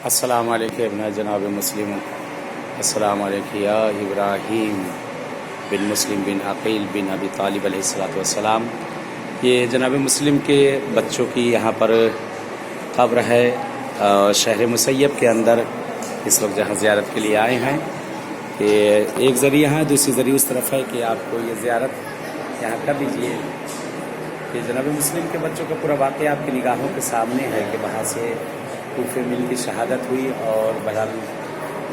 السلام علیکم ابن جناب مسلم، السلام علیکم یا ابراہیم بن مسلم بن عقیل بن ابی طالب علیہ الصلوۃ والسلام۔ یہ جناب مسلم کے بچوں کی یہاں پر قبر ہے شہر مسیب کے اندر، اس وقت جہاں زیارت کے لیے آئے ہیں۔ یہ ایک ذریعہ ہے، دوسری ذریعہ اس طرف ہے کہ آپ کو یہ زیارت یہاں کر لیجئے۔ کہ جناب مسلم کے بچوں کا پورا واقعہ آپ کی نگاہوں کے سامنے ہے کہ وہاں سے کوفے میں ان کی شہادت ہوئی، اور بہرحال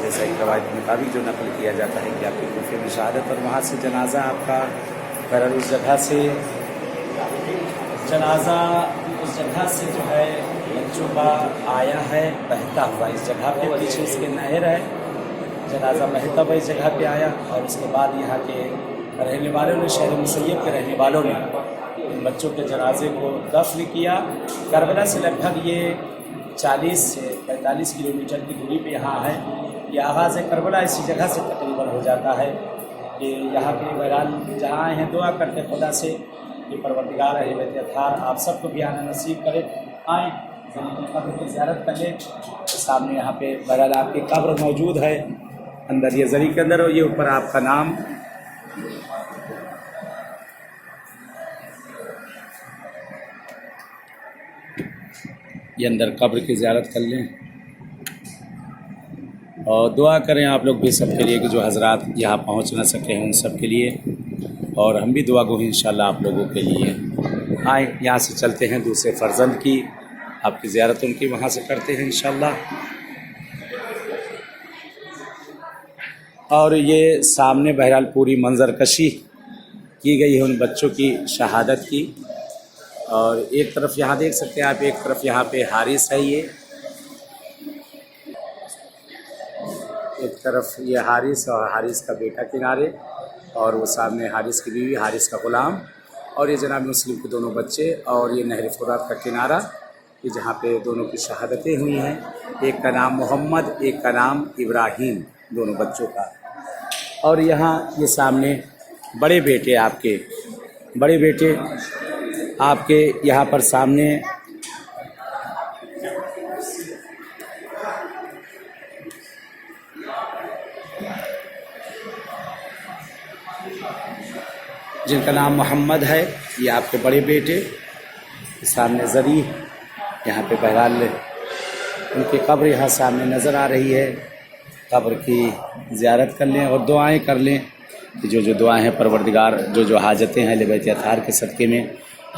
جیسا ایک روایت کے مطابق جو نقل کیا جاتا ہے کہ آپ کی کوفے میں شہادت، اور وہاں سے جنازہ آپ کا بہرحال اس جگہ سے جو ہے بچوں کا آیا ہے بہتا ہوا اس جگہ پہ، پیچھے اس کے نہر ہے، جنازہ بہتا ہوا اس جگہ پہ آیا، اور اس کے بعد یہاں کے رہنے والوں نے، شہر مسیب کے رہنے والوں نے ان بچوں کے جنازے کو دفن کیا۔ کربلا سے لگ بھگ یہ 40 سے 45 کلومیٹر کی دوری پہ یہاں ہے۔ یہ آغاز کربلا اسی جگہ سے تقریباً ہو جاتا ہے کہ یہاں کے بہرحال جہاں آئے ہیں دعا کرتے خدا سے کہ پروردگار اہل اطہار آپ سب کو بھی آنا نصیب کرے، آئیں قبر کی زیارت کر لیں۔ سامنے یہاں پہ بہرحال آپ کی قبر موجود ہے اندر، یہ زری کے اندر، اور یہ اوپر آپ کا نام۔ یہ اندر قبر کی زیارت کر لیں اور دعا کریں آپ لوگ بھی سب کے لیے کہ جو حضرات یہاں پہنچ نہ سکے ہیں ان سب کے لیے، اور ہم بھی دعا گو ہیں انشاءاللہ آپ لوگوں کے لیے۔ آئیں یہاں سے چلتے ہیں دوسرے فرزند کی، آپ کی زیارت ان کی وہاں سے کرتے ہیں انشاءاللہ۔ اور یہ سامنے بہرحال پوری منظر کشی کی گئی ہے ان بچوں کی شہادت کی، اور ایک طرف یہاں دیکھ سکتے ہیں آپ، ایک طرف یہاں پہ حارث ہے، یہ ایک طرف یہ حارث اور حارث کا بیٹا کنارے، اور وہ سامنے حارث کی بیوی، حارث کا غلام، اور یہ جناب مسلم کے دونوں بچے، اور یہ نہر فرات کا کنارہ، یہ جہاں پہ دونوں کی شہادتیں ہوئی ہیں، ایک کا نام محمد، ایک کا نام ابراہیم، دونوں بچوں کا۔ اور یہاں یہ سامنے بڑے بیٹے آپ کے یہاں پر سامنے جن کا نام محمد ہے، یہ آپ کے بڑے بیٹے، سامنے زری یہاں پہ بہرحال ان کی قبر یہاں سامنے نظر آ رہی ہے۔ قبر کی زیارت کر لیں اور دعائیں کر لیں کہ جو دعائیں ہیں پروردگار، جو حاجتیں ہیں اہل بیت اطہار کے صدقے میں،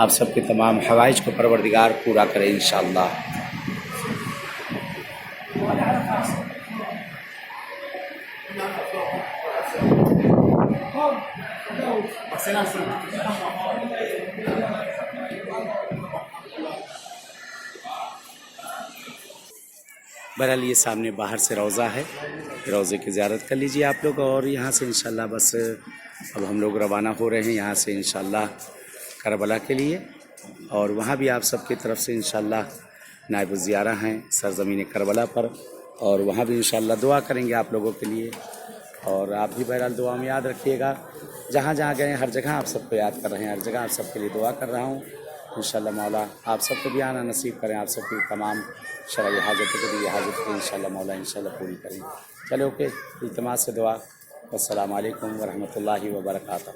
آپ سب کے تمام حوائج کو پروردگار پورا کرے انشاءاللہ۔ بہرحال یہ سامنے باہر سے روضہ ہے، روضے کی زیارت کر لیجئے آپ لوگ، اور یہاں سے انشاءاللہ بس اب ہم لوگ روانہ ہو رہے ہیں یہاں سے انشاءاللہ کربلا کے لیے، اور وہاں بھی آپ سب کی طرف سے انشاءاللہ نائب الزیارہ ہیں سرزمین کربلا پر، اور وہاں بھی انشاءاللہ دعا کریں گے آپ لوگوں کے لیے، اور آپ بھی بہرحال دعا میں یاد رکھیے گا۔ جہاں جہاں گئے ہر جگہ آپ سب کو یاد کر رہے ہیں، ہر جگہ آپ سب کے لیے دعا کر رہا ہوں۔ انشاءاللہ مولا آپ سب کو بھی آنا نصیب کریں، آپ سب کی تمام شرعی حاجتوں کو بھی یہ حاجت کو انشاءاللہ مولا انشاءاللہ پوری کریں۔ چلو اوکے، التماس سے دعا۔ السلام علیکم ورحمۃ اللہ وبرکاتہ۔